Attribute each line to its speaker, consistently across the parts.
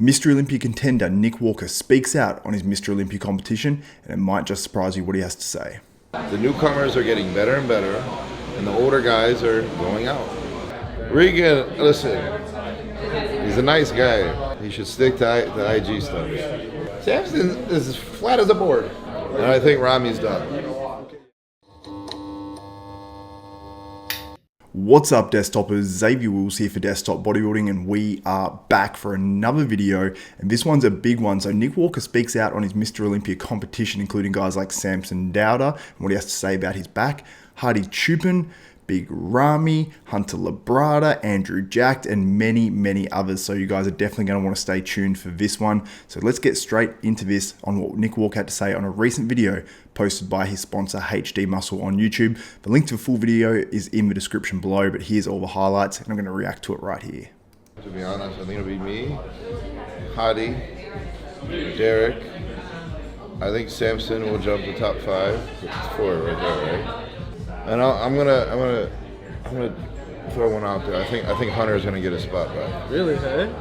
Speaker 1: Mr Olympia contender Nick Walker speaks out on his Mr Olympia competition, and it might just surprise you what he has to say.
Speaker 2: The newcomers are getting better and better, and the older guys are going out. Regan, listen, he's a nice guy. He should stick to IG stuff. Samson is as flat as a board, and I think Ramy's done.
Speaker 1: What's up, Desktopers? Xavier Wills here for Desktop Bodybuilding, and we are back for another video, and this one's a big one. So Nick Walker speaks out on his Mr Olympia competition, including guys like Samson Dauda and what he has to say about his back, Hadi Choopan, Big Ramy, Labrada, Andrew Jacked, and many others. So you guys are definitely going to want to stay tuned for this one. So let's get straight into this on what Nick Walker had to say on a recent video posted by his sponsor HD Muscle on YouTube. The link to the full video is in the description below, but here's all the highlights, and I'm going to react to it right here.
Speaker 2: To be honest, I think it'll be me, Hadi, Derek. I think Samson will jump to top 5. It's 4 right there, right? And I'm gonna throw one out there. I think Hunter's gonna get a spot back.
Speaker 3: Really, hey?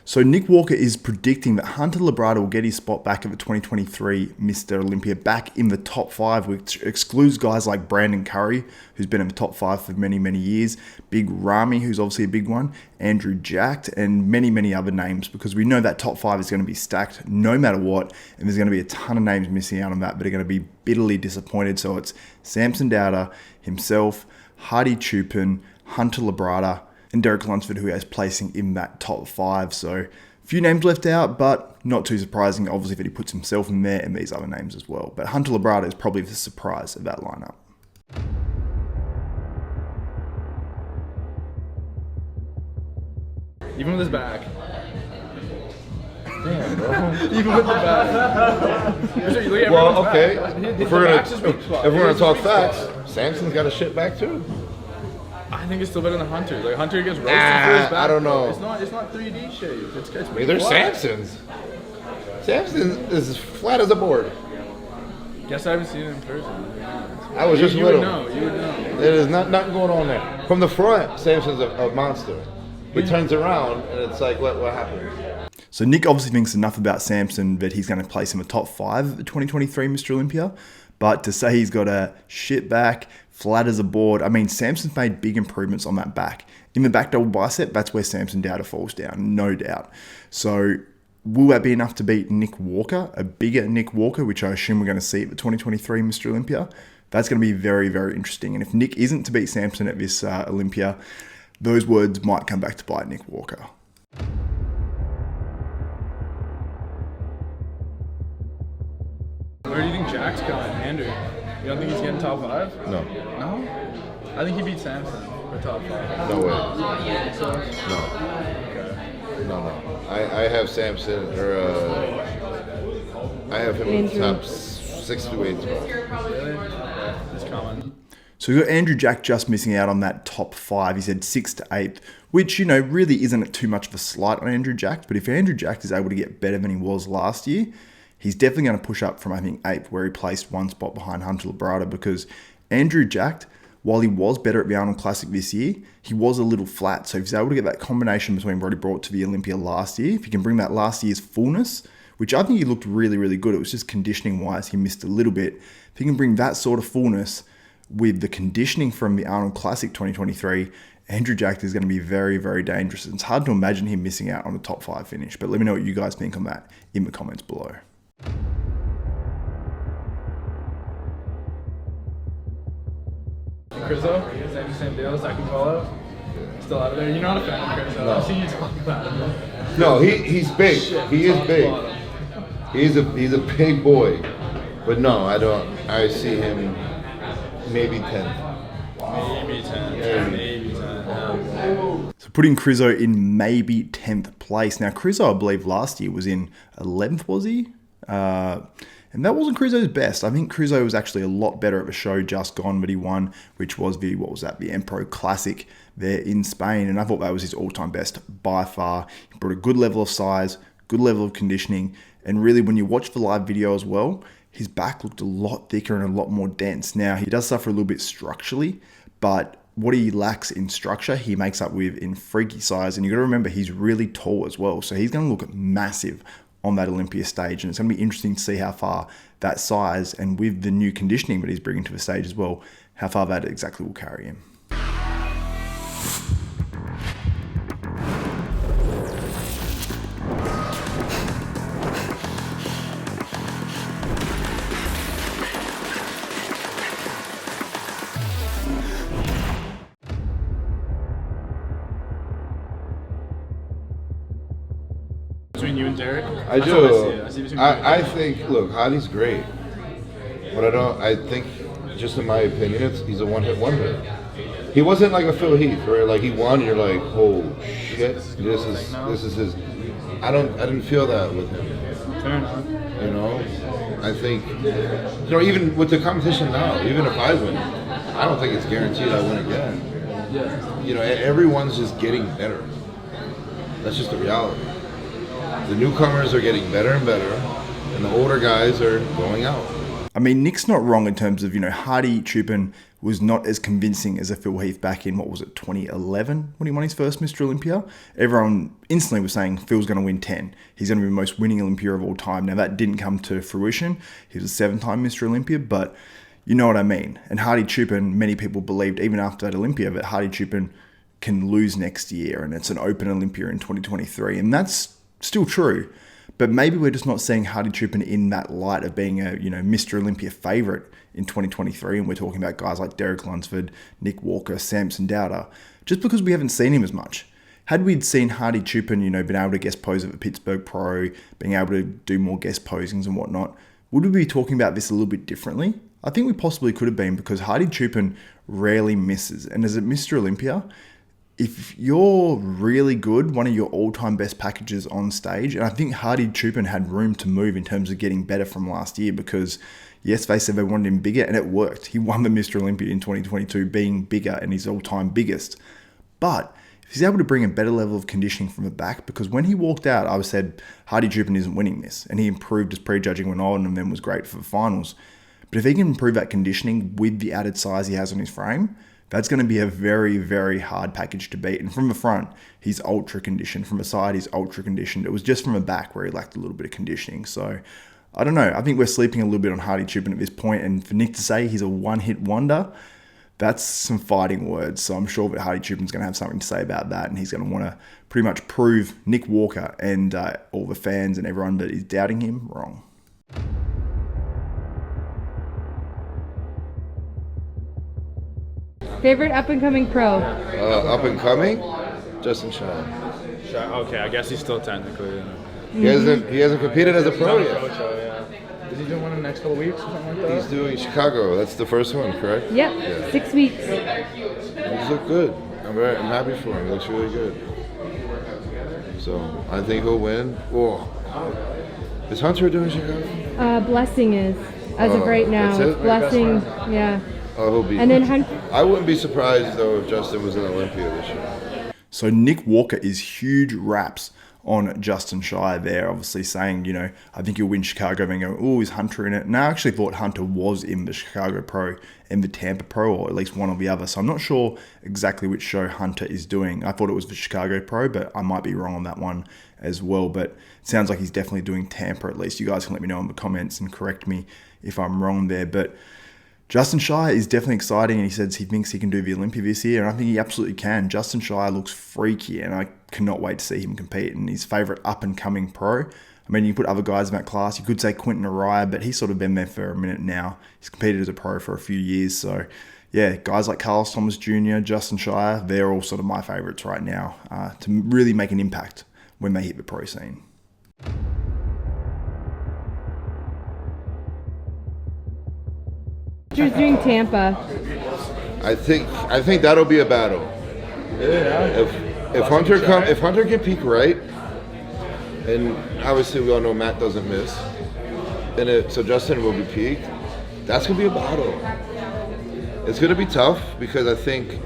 Speaker 1: So Nick Walker is predicting that Labrada will get his spot back at the 2023 Mr Olympia back in the top 5, which excludes guys like Brandon Curry, who's been in the top 5 for many years, Big Ramy, who's obviously a big one, Andrew Jacked, and many other names, because we know that top 5 is going to be stacked no matter what, and there's going to be a ton of names missing out on that, but are going to be bitterly disappointed. So it's Samson Dauda, himself, Hadi Choopan, Labrada, and Derek Lunsford, who has placing in that top 5. So a few names left out, but not too surprising, obviously, that he puts himself in there and these other names as well. But Labrada is probably the surprise of that lineup.
Speaker 3: Even with his back.
Speaker 2: Damn, bro.
Speaker 3: Even with the back.
Speaker 2: Well, okay. If we're gonna talk facts, Samson's got a shit back too.
Speaker 3: I think it's still better than Hunter. Like Hunter gets roasted for his back.
Speaker 2: I don't know.
Speaker 3: It's not 3D shape. It's
Speaker 2: Neither Samson's. Samson is as flat as a board.
Speaker 3: Guess I haven't seen it in person.
Speaker 2: I was just little.
Speaker 3: You would know.
Speaker 2: There's nothing going on there. From the front, Samson's a monster. He turns around and it's like, what happened?
Speaker 1: So Nick obviously thinks enough about Samson that he's going to place him a top 5 at the 2023 Mr Olympia. But to say he's got a shit back, flat as a board, I mean, Samson's made big improvements on that back. In the back double bicep, that's where Samson Dauda falls down, no doubt. So will that be enough to beat Nick Walker, a bigger Nick Walker, which I assume we're going to see at the 2023 Mr Olympia? That's going to be very interesting. And if Nick isn't to beat Samson at this Olympia, those words might come back to bite Nick Walker.
Speaker 3: Where do you think Jack's going, Andrew? You don't think he's getting top 5?
Speaker 2: No.
Speaker 3: No? I think he beat Samson for top 5.
Speaker 2: No way.
Speaker 3: So?
Speaker 2: No.
Speaker 3: Okay.
Speaker 2: No. I have Samson, I have him in top 6 to 8.
Speaker 3: Really? Okay. It's common.
Speaker 1: So we've got Andrew Jack just missing out on that top 5. He said 6th to 8th, which, you know, really isn't too much of a slight on Andrew Jack. But if Andrew Jack is able to get better than he was last year, he's definitely going to push up from, I think, 8th, where he placed 1 spot behind Labrada, because Andrew Jacked, while he was better at the Arnold Classic this year, he was a little flat. So if he's able to get that combination between what he brought to the Olympia last year, if he can bring that last year's fullness, which I think he looked really good, it was just conditioning-wise, he missed a little bit. If he can bring that sort of fullness with the conditioning from the Arnold Classic 2023, Andrew Jacked is going to be very dangerous. It's hard to imagine him missing out on a top 5 finish, but let me know what you guys think on that in the comments below.
Speaker 3: Krizo, same deal, second call-out. Still out of there. You're not a fan of Krizo.
Speaker 2: No.
Speaker 3: I've seen you talk about him.
Speaker 2: No, he's big. He is big. He's a big boy. But no, I don't. I see him maybe 10th.
Speaker 3: Maybe 10. Maybe 10. Yeah.
Speaker 1: So putting Krizo in maybe 10th place. Now, Krizo, I believe, last year was in 11th, was he? And that wasn't Krizo's best. I think Krizo was actually a lot better at the show just gone, but he won, which was the Empro Classic there in Spain. And I thought that was his all-time best by far. He brought a good level of size, good level of conditioning. And really, when you watch the live video as well, his back looked a lot thicker and a lot more dense. Now, he does suffer a little bit structurally, but what he lacks in structure, he makes up with in freaky size. And you got to remember, he's really tall as well. So he's going to look massive on that Olympia stage. And it's going to be interesting to see how far that size, and with the new conditioning that he's bringing to the stage as well, how far that exactly will carry him.
Speaker 3: Between you and Derek?
Speaker 2: I do. I think, look, Hadi's great. But I think, just in my opinion, he's a one-hit wonder. He wasn't like a Phil Heath, where like he won, you're like, oh shit, this is his. I didn't feel that with him.
Speaker 3: Fair enough.
Speaker 2: You know, I think, you know, even with the competition now, even if I win, I don't think it's guaranteed I win again.
Speaker 3: Yeah.
Speaker 2: You know, everyone's just getting better. That's just the reality. The newcomers are getting better and better, and the older guys are going out.
Speaker 1: I mean, Nick's not wrong in terms of, you know, Hadi Choopan was not as convincing as a Phil Heath back in, 2011 when he won his first Mr Olympia. Everyone instantly was saying Phil's going to win 10. He's going to be the most winning Olympia of all time. Now, that didn't come to fruition. He was a 7-time Mr Olympia, but you know what I mean. And Hadi Choopan, many people believed, even after that Olympia, that Hadi Choopan can lose next year, and it's an open Olympia in 2023. And that's still true. But maybe we're just not seeing Hadi Choopan in that light of being a, you know, Mr Olympia favourite in 2023. And we're talking about guys like Derek Lunsford, Nick Walker, Samson Dauda, just because we haven't seen him as much. Had we seen Hadi Choopan, you know, been able to guest pose at the Pittsburgh Pro, being able to do more guest posings and whatnot, would we be talking about this a little bit differently? I think we possibly could have been, because Hadi Choopan rarely misses. And as a Mr Olympia, if you're really good, one of your all-time best packages on stage, and I think Hadi Choopan had room to move in terms of getting better from last year, because yes, they said they wanted him bigger, and it worked. He won the Mr Olympia in 2022 being bigger and his all-time biggest. But if he's able to bring a better level of conditioning from the back, because when he walked out, I said Hadi Choopan isn't winning this, and he improved as pre-judging went on and then was great for the finals. But if he can improve that conditioning with the added size he has on his frame, that's going to be a very, very hard package to beat. And from the front, he's ultra conditioned. From the side, he's ultra conditioned. It was just from the back where he lacked a little bit of conditioning. So, I don't know. I think we're sleeping a little bit on Hadi Choopan at this point. And for Nick to say he's a one-hit wonder, that's some fighting words. So I'm sure that Hadi Choopan's going to have something to say about that. And he's going to want to pretty much prove Nick Walker and all the fans and everyone that is doubting him wrong.
Speaker 4: Favorite up-and-coming pro?
Speaker 2: Up-and-coming? Justin Shier.
Speaker 3: Okay, I guess he's still technically.
Speaker 2: He hasn't competed as a pro
Speaker 3: Pro
Speaker 2: yet.
Speaker 3: show, yeah. Is he doing one in the next couple weeks or something like that?
Speaker 2: He's doing Chicago. That's the first one, correct?
Speaker 4: Yep,
Speaker 2: Yeah.
Speaker 4: 6 weeks.
Speaker 2: He's look good. I'm happy for him. He looks really good. So I think he'll win. Whoa. Is Hunter doing Chicago?
Speaker 4: Blessing is, as of right now.
Speaker 2: that's it?
Speaker 4: Blessing, yeah.
Speaker 2: Oh, he'll be.
Speaker 4: And then Hunter.
Speaker 2: I wouldn't be surprised though if Justin was in Olympia this year.
Speaker 1: So Nick Walker is huge raps on Justin Shier there, obviously saying, you know, I think he'll win Chicago, then go, oh, is Hunter in it? And I actually thought Hunter was in the Chicago Pro and the Tampa Pro, or at least one or the other. So I'm not sure exactly which show Hunter is doing. I thought it was the Chicago Pro, but I might be wrong on that one as well. But it sounds like he's definitely doing Tampa at least. You guys can let me know in the comments and correct me if I'm wrong there. But Justin Shier is definitely exciting, and he says he thinks he can do the Olympia this year, and I think he absolutely can. Justin Shier looks freaky, and I cannot wait to see him compete. And his favourite up-and-coming pro, I mean, you put other guys in that class. You could say Quentin Araya, but he's sort of been there for a minute now. He's competed as a pro for a few years. So, yeah, guys like Carlos Thomas Jr., Justin Shier, they're all sort of my favourites right now to really make an impact when they hit the pro scene.
Speaker 4: Hunter's doing Tampa.
Speaker 2: I think that'll be a battle.
Speaker 3: Yeah.
Speaker 2: If Hunter can peak right, and obviously we all know Matt doesn't miss, and so Justin will be peaked, that's gonna be a battle. It's gonna be tough because I think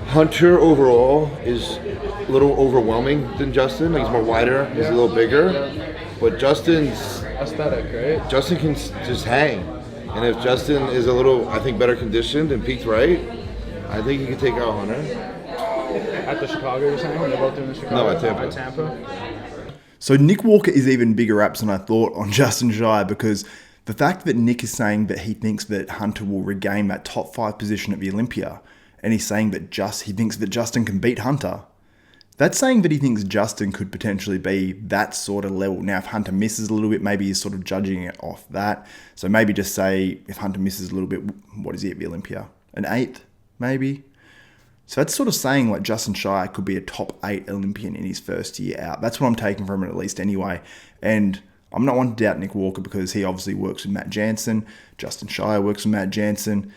Speaker 2: Hunter overall is a little overwhelming than Justin. Like he's more wider, he's a little bigger, but Justin's
Speaker 3: Aesthetic, right?
Speaker 2: Justin can just hang. And if Justin is a little, I think, better conditioned and peaked right, I think he can take out Hunter.
Speaker 3: At the Chicago, you're saying? They're both doing the Chicago?
Speaker 2: No, at Tampa.
Speaker 3: At Tampa.
Speaker 1: So Nick Walker is even bigger raps than I thought on Justin Shier, because the fact that Nick is saying that he thinks that Hunter will regain that top 5 position at the Olympia, and he's saying that he thinks that Justin can beat Hunter, that's saying that he thinks Justin could potentially be that sort of level. Now, if Hunter misses a little bit, maybe he's sort of judging it off that. So maybe just say if Hunter misses a little bit, what is he at the Olympia? An 8th, maybe? So that's sort of saying like Justin Shier could be a top 8 Olympian in his first year out. That's what I'm taking from it, at least anyway. And I'm not one to doubt Nick Walker, because he obviously works with Matt Jansen. Justin Shier works with Matt Jansen.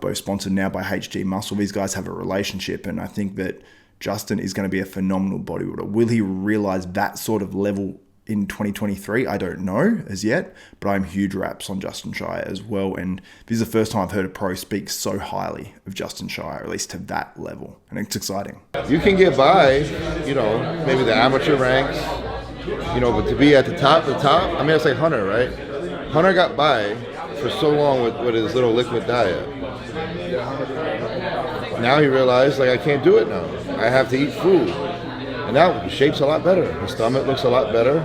Speaker 1: Both sponsored now by HG Muscle. These guys have a relationship, and I think that Justin is going to be a phenomenal bodybuilder. Will he realize that sort of level in 2023? I don't know as yet, but I'm huge raps on Justin Shier as well. And this is the first time I've heard a pro speak so highly of Justin Shier, at least to that level. And it's exciting.
Speaker 2: You can get by, you know, maybe the amateur ranks, you know, but to be at the top, I mean, it's like Hunter, right? Hunter got by for so long with his little liquid diet. Now he realized, like, I can't do it now. I have to eat food. And now his shape's a lot better. His stomach looks a lot better.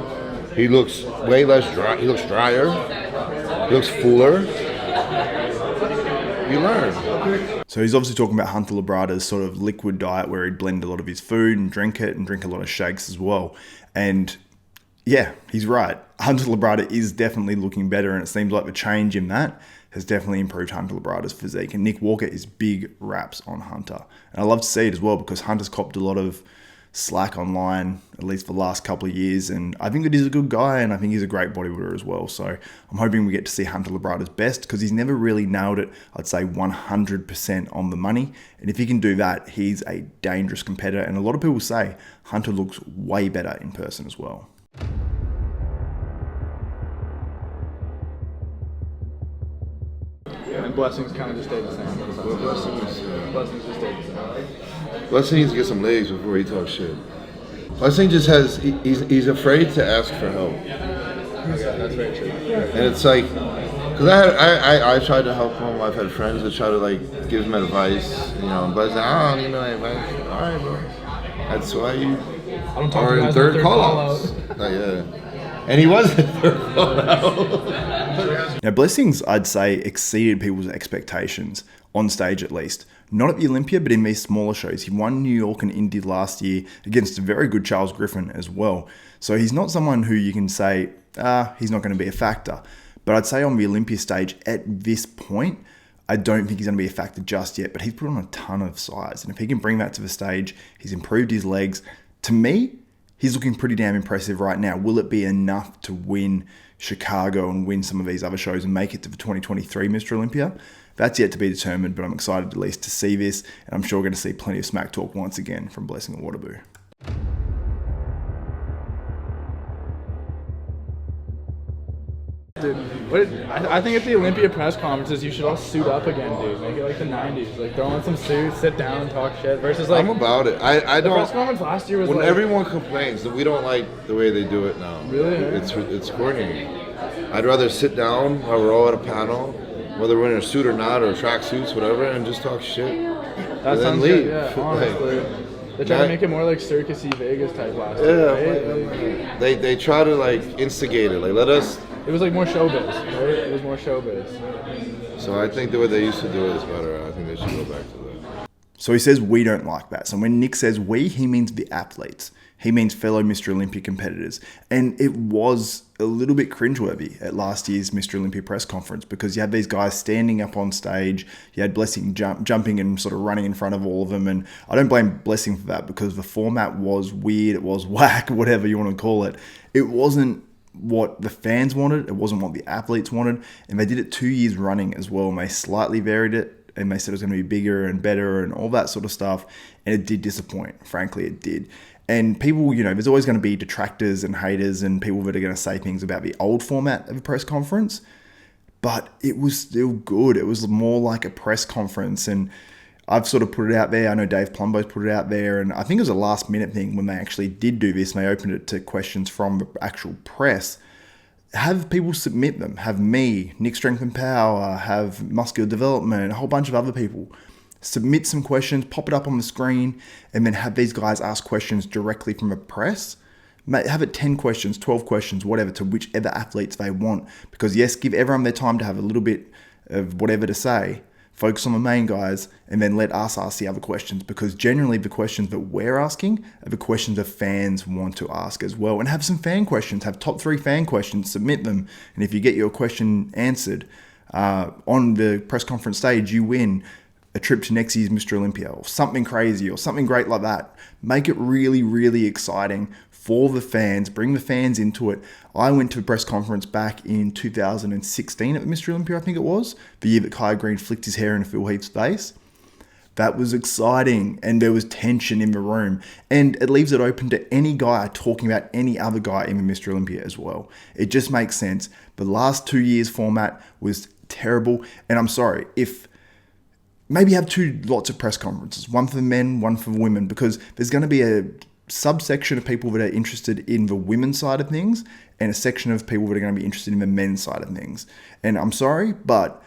Speaker 2: He looks way less dry. He looks drier. He looks fuller. You learn.
Speaker 1: So he's obviously talking about Hunter Labrada's sort of liquid diet, where he'd blend a lot of his food and drink it, and drink a lot of shakes as well. And yeah, he's right. Hunter Labrada is definitely looking better, and it seems like the change in that has definitely improved Hunter Labrada's physique. And Nick Walker is big raps on Hunter. And I love to see it as well, because Hunter's copped a lot of slack online, at least for the last couple of years. And I think that he's a good guy, and I think he's a great bodybuilder as well. So I'm hoping we get to see Hunter Labrada's best, because he's never really nailed it, I'd say 100% on the money. And if he can do that, he's a dangerous competitor. And a lot of people say Hunter looks way better in person as well.
Speaker 3: And Blessings kind of just stayed the same. Blessings just stayed the same.
Speaker 2: Blessing needs to get some legs before he talks shit. Blessing just has, he's afraid to ask for help.
Speaker 3: Okay, that's very true.
Speaker 2: And it's like, because I tried to help him. I've had friends that try to like give him advice, you know, but I don't need no advice. All right, bro. That's why you are in third call-outs. Yeah. And he was in third call-out.
Speaker 1: Now, Blessings, I'd say, exceeded people's expectations, on stage at least. Not at the Olympia, but in these smaller shows. He won New York and Indy last year against a very good Charles Griffin as well. So he's not someone who you can say, he's not going to be a factor. But I'd say on the Olympia stage at this point, I don't think he's going to be a factor just yet, but he's put on a ton of size. And if he can bring that to the stage, he's improved his legs. To me, he's looking pretty damn impressive right now. Will it be enough to win Chicago and win some of these other shows and make it to the 2023 Mr. Olympia? That's yet to be determined, but I'm excited at least to see this, and I'm sure we're going to see plenty of smack talk once again from Blessing Awodibu.
Speaker 3: Dude, I think at the Olympia press conferences, you should all suit up again, dude. Make it like the 90s. Like, throw on some suits, sit down and talk shit. Versus, like,
Speaker 2: I'm about it. I
Speaker 3: the
Speaker 2: don't.
Speaker 3: press conference last year was
Speaker 2: When
Speaker 3: like,
Speaker 2: everyone complains that we don't like the way they do it now.
Speaker 3: Really?
Speaker 2: It's corny. I'd rather sit down while we're all at a panel, whether we're in a suit or not, or track suits, whatever, and just talk shit.
Speaker 3: that
Speaker 2: and
Speaker 3: sounds
Speaker 2: then leave.
Speaker 3: good, yeah, honestly. They try to make it more like circusy Vegas type last year, right?
Speaker 2: They try to like instigate it. Like, let us.
Speaker 3: It was like more showbiz, right? It was more showbiz.
Speaker 2: So I think the way they used to do it is better. I think they should go back to that.
Speaker 1: So he says we don't like that. So when Nick says we, he means the athletes. He means fellow Mr. Olympia competitors. And it was a little bit cringeworthy at last year's Mr. Olympia press conference, because you had these guys standing up on stage. You had Blessing jumping and sort of running in front of all of them. And I don't blame Blessing for that, because the format was weird. It was whack, whatever you want to call it. It wasn't what the fans wanted. It wasn't what the athletes wanted. And they did it 2 years running as well. And they slightly varied it. And they said it was going to be bigger and better and all that sort of stuff. And it did disappoint. Frankly, it did. And people, you know, there's always going to be detractors and haters and people that are going to say things about the old format of a press conference. But it was still good. It was more like a press conference. And I've sort of put it out there. I know Dave Plumbo's put it out there. And I think it was a last minute thing when they actually did do this and they opened it to questions from the actual press. Have people submit them. Have me, Nick Strength and Power, have Muscular Development, a whole bunch of other people submit some questions, pop it up on the screen, and then have these guys ask questions directly from a press. Have it 10 questions, 12 questions, whatever, to whichever athletes they want. Because yes, give everyone their time to have a little bit of whatever to say. Focus on the main guys, and then let us ask the other questions, because generally the questions that we're asking are the questions that fans want to ask as well. And have some fan questions, have top 3 fan questions, submit them. And if you get your question answered on the press conference stage, you win a trip to next year's Mr Olympia or something crazy or something great like that. Make it really, really exciting for the fans. Bring the fans into it. I went to a press conference back in 2016 at the Mr Olympia, I think it was, the year that Kai Green flicked his hair in Phil Heath's face. That was exciting, and there was tension in the room, and it leaves it open to any guy talking about any other guy in the Mr Olympia as well. It just makes sense. The last 2 years format was terrible, and I'm sorry, if maybe have 2 lots of press conferences, one for men, one for women, because there's going to be a subsection of people that are interested in the women's side of things and a section of people that are going to be interested in the men's side of things. And I'm sorry, but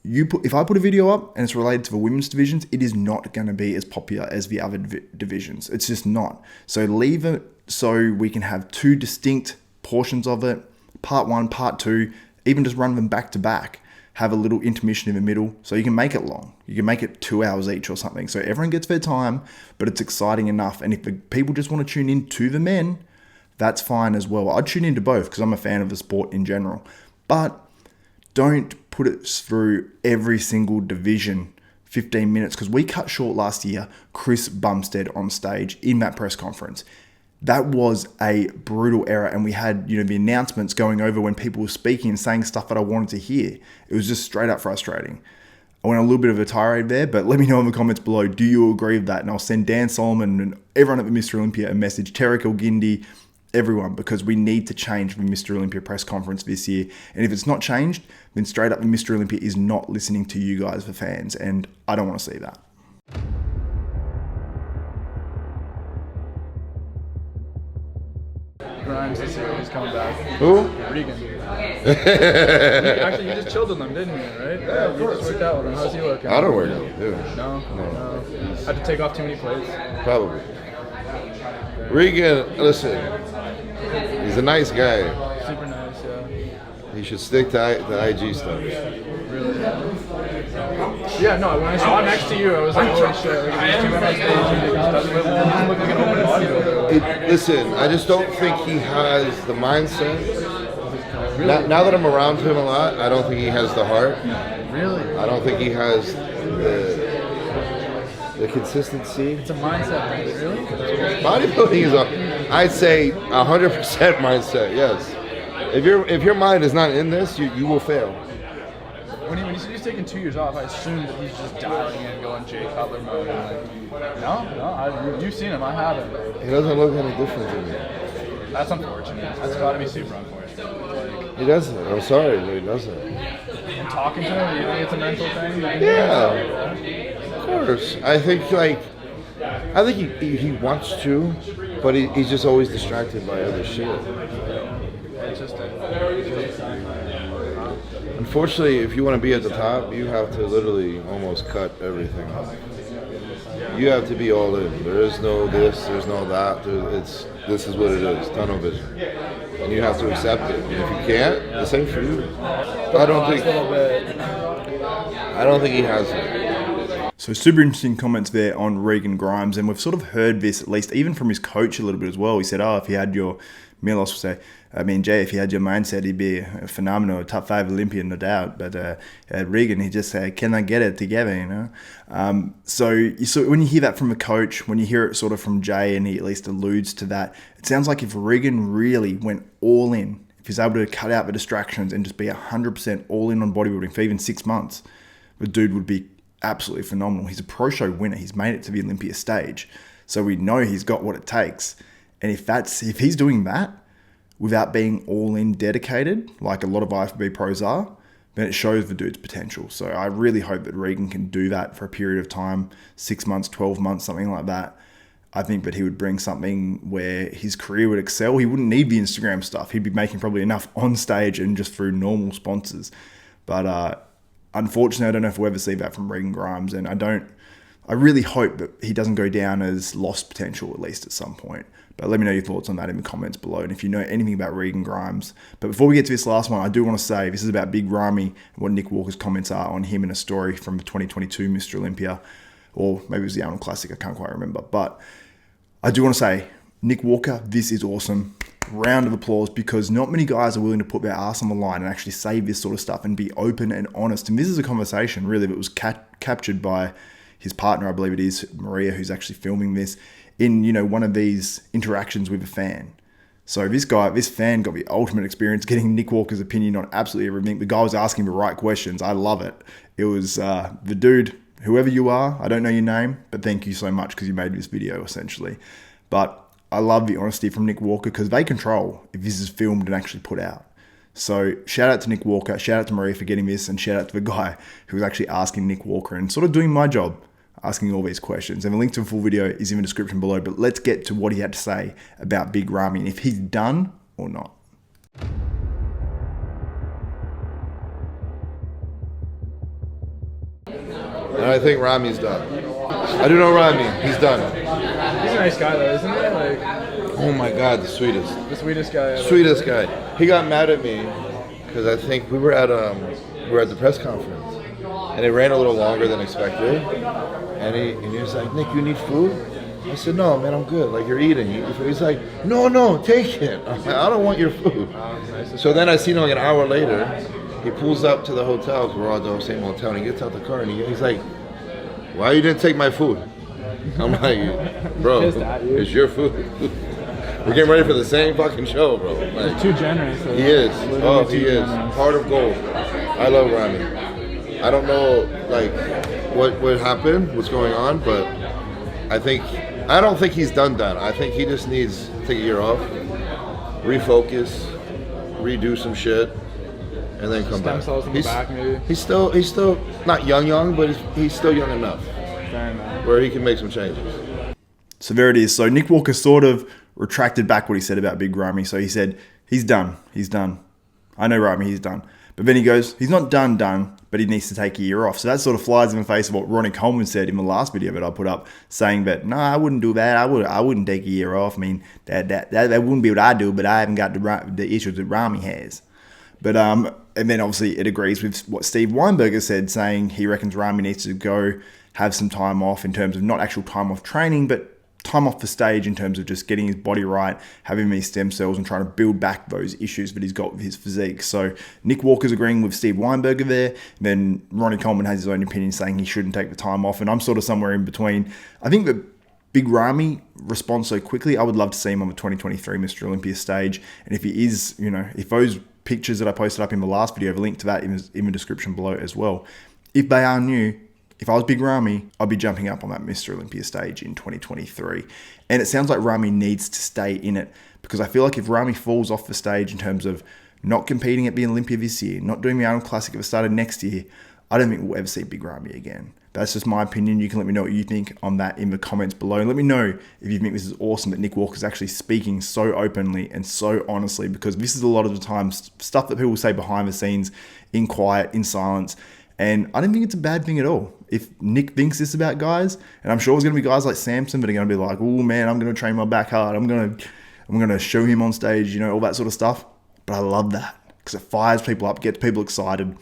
Speaker 1: if I put a video up and it's related to the women's divisions, it is not going to be as popular as the other divisions. It's just not. So leave it so we can have 2 distinct portions of it, part 1, part 2, even just run them back to back. Have a little intermission in the middle so you can make it long. You can make it 2 hours each or something. So everyone gets their time, but it's exciting enough. And if the people just want to tune in to the men, that's fine as well. I'd tune into both because I'm a fan of the sport in general. But don't put it through every single division 15 minutes, because we cut short last year Chris Bumstead on stage in that press conference. That was a brutal error, and we had, the announcements going over when people were speaking and saying stuff that I wanted to hear. It was just straight up frustrating. I went on a little bit of a tirade there, but let me know in the comments below, do you agree with that? And I'll send Dan Solomon and everyone at the Mr Olympia a message, Tarek El-Gindi, everyone, because we need to change the Mr Olympia press conference this year. And if it's not changed, then straight up the Mr Olympia is not listening to you guys, the fans, and I don't want to see that.
Speaker 3: Grimes is here. He's coming back.
Speaker 2: Who?
Speaker 3: Regan. Actually, you just chilled with him, didn't you? Right?
Speaker 2: Yeah, of course.
Speaker 3: You just worked out with him. How's he looking?
Speaker 2: I don't work out, dude.
Speaker 3: No. Had to take off too many plates.
Speaker 2: Probably. Regan, listen, he's a nice guy.
Speaker 3: Super nice, yeah.
Speaker 2: He should stick to IG stuff.
Speaker 3: Really? Yeah, no, when I saw him next to you, I was like, holy shit, like, these 2 members he doesn't look like an open bodybuilder.
Speaker 2: Listen, I just don't think he has the mindset. Really? Now that I'm around him a lot, I don't think he has the heart.
Speaker 3: Really?
Speaker 2: I don't think he has the consistency.
Speaker 3: It's a mindset thing, really?
Speaker 2: Bodybuilding is I'd say 100% mindset, yes. If your mind is not in this, you will fail.
Speaker 3: When he said he's taking 2 years off, I assumed that he's just dialing in, going Jay Cutler mode. And no, you've seen him, I haven't.
Speaker 2: He doesn't look any different to me.
Speaker 3: That's unfortunate. That's got to be super unfortunate. Like,
Speaker 2: He doesn't. I'm sorry, but he doesn't.
Speaker 3: and talking to him, you think it's a mental thing?
Speaker 2: Yeah, of course. I think he wants to, but he's just always distracted by other shit. Unfortunately, if you want to be at the top, you have to literally almost cut everything off. You have to be all in. There is no this, there's no that. This is what it is, tunnel vision. And you have to accept it. And if you can't, the same for you. I don't think he has it.
Speaker 1: So super interesting comments there on Regan Grimes, and we've sort of heard this, at least even from his coach a little bit as well. He said, if he had your, Milos would say, Jay, if he had your mindset, he'd be a phenomenal top 5 Olympian, no doubt. But Regan, he just said, can I get it together, So when you hear that from a coach, when you hear it sort of from Jay, and he at least alludes to that, it sounds like if Regan really went all in, if he's able to cut out the distractions and just be 100% all in on bodybuilding for even 6 months, the dude would be absolutely phenomenal. He's a pro show winner. He's made it to the Olympia stage. So we know he's got what it takes. And if he's doing that without being all in dedicated, like a lot of IFBB pros are, then it shows the dude's potential. So I really hope that Regan can do that for a period of time, 6 months, 12 months, something like that. I think that he would bring something where his career would excel. He wouldn't need the Instagram stuff. He'd be making probably enough on stage and just through normal sponsors. But unfortunately, I don't know if we'll ever see that from Regan Grimes, and I don't I really hope that he doesn't go down as lost potential, at least at some point. But let me know your thoughts on that in the comments below, and if you know anything about Regan Grimes. But before we get to this last one, I do want to say this is about Big Ramy and what Nick Walker's comments are on him in a story from the 2022 Mr Olympia, or maybe it was the Arnold Classic, I can't quite remember. But I do want to say, Nick Walker, this is awesome. Round of applause, because not many guys are willing to put their ass on the line and actually say this sort of stuff and be open and honest. And this is a conversation, really, that was captured by his partner, I believe it is, Maria, who's actually filming this, in, you know, one of these interactions with a fan. So this fan got the ultimate experience getting Nick Walker's opinion on absolutely everything. The guy was asking the right questions. I love it. It was the dude, whoever you are, I don't know your name, but thank you so much because you made this video, essentially. But I love the honesty from Nick Walker, because they control if this is filmed and actually put out. So shout out to Nick Walker, shout out to Maria for getting this, and shout out to the guy who was actually asking Nick Walker and sort of doing my job, asking all these questions. And the link to the full video is in the description below, but let's get to what he had to say about Big Ramy and if he's done or not.
Speaker 2: And I think Ramy's done. I do know Ramy. He's done.
Speaker 3: He's a nice guy though, isn't he? Like,
Speaker 2: oh my God, the sweetest.
Speaker 3: the sweetest guy ever.
Speaker 2: Sweetest guy. He got mad at me because I think we were at the press conference, and it ran a little longer than expected. And he was like, Nick, you need food? I said, no, man, I'm good. Like, you're eating. He's like, no, take it. I'm like, I don't want your food. So then I seen him like an hour later. He pulls up to the hotel, because we're all at the same hotel, and he gets out the car, and he's like, why you didn't take my food? I'm like, bro, it's your food. We're getting ready for the same fucking show, bro. Like,
Speaker 3: He's too generous. Though.
Speaker 2: He is. Oh, he is.
Speaker 3: Generous.
Speaker 2: Heart of gold. I love Ramy. I don't know, like, what happened, what's going on, but I don't think he's done. I think he just needs to take a year off, refocus, redo some shit, and then come back.
Speaker 3: Stem cells in the back, maybe.
Speaker 2: He's still not young, but he's still young enough where he can make some changes.
Speaker 1: So there it is. So Nick Walker sort of retracted back what he said about Big Ramy. So he said, he's done. I know Ramy, he's done. But then he goes, he's not done, but he needs to take a year off. So that sort of flies in the face of what Ronnie Coleman said in the last video that I put up, saying that, no, I wouldn't do that. I wouldn't take a year off. I mean, that wouldn't be what I do, but I haven't got the issues that Ramy has. But and then obviously it agrees with what Steve Weinberger said, saying he reckons Ramy needs to go have some time off in terms of not actual time off training, but time off the stage in terms of just getting his body right, having these stem cells and trying to build back those issues that he's got with his physique. So Nick Walker's agreeing with Steve Weinberger there. Then Ronnie Coleman has his own opinion saying he shouldn't take the time off. And I'm sort of somewhere in between. I think that Big Ramy responds so quickly. I would love to see him on the 2023 Mr Olympia stage. And if he is, you know, if those pictures that I posted up in the last video, I've a link to that in the description below as well. If they are new, if I was Big Ramy, I'd be jumping up on that Mr Olympia stage in 2023. And it sounds like Ramy needs to stay in it, because I feel like if Ramy falls off the stage in terms of not competing at the Olympia this year, not doing the Arnold Classic at the start of next year, I don't think we'll ever see Big Ramy again. That's just my opinion. You can let me know what you think on that in the comments below. And let me know if you think this is awesome that Nick Walker's actually speaking so openly and so honestly, because this is a lot of the time stuff that people say behind the scenes, in quiet, in silence. And I don't think it's a bad thing at all. If Nick thinks this about guys, and I'm sure there's going to be guys like Samson that are going to be like, oh man, I'm going to train my back hard. I'm going to show him on stage, you know, all that sort of stuff. But I love that because it fires people up, gets people excited,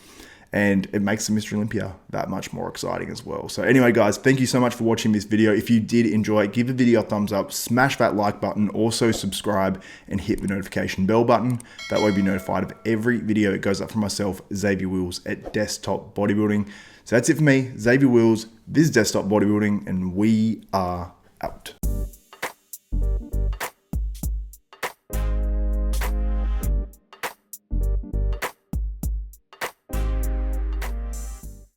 Speaker 1: and it makes the Mr Olympia that much more exciting as well. So anyway, guys, thank you so much for watching this video. If you did enjoy it, give the video a thumbs up, smash that like button, also subscribe and hit the notification bell button. That way you'll be notified of every video that goes up from myself, Xavier Wills at Desktop Bodybuilding. So that's it for me, Xavier Wills, this is Desktop Bodybuilding, and we are out.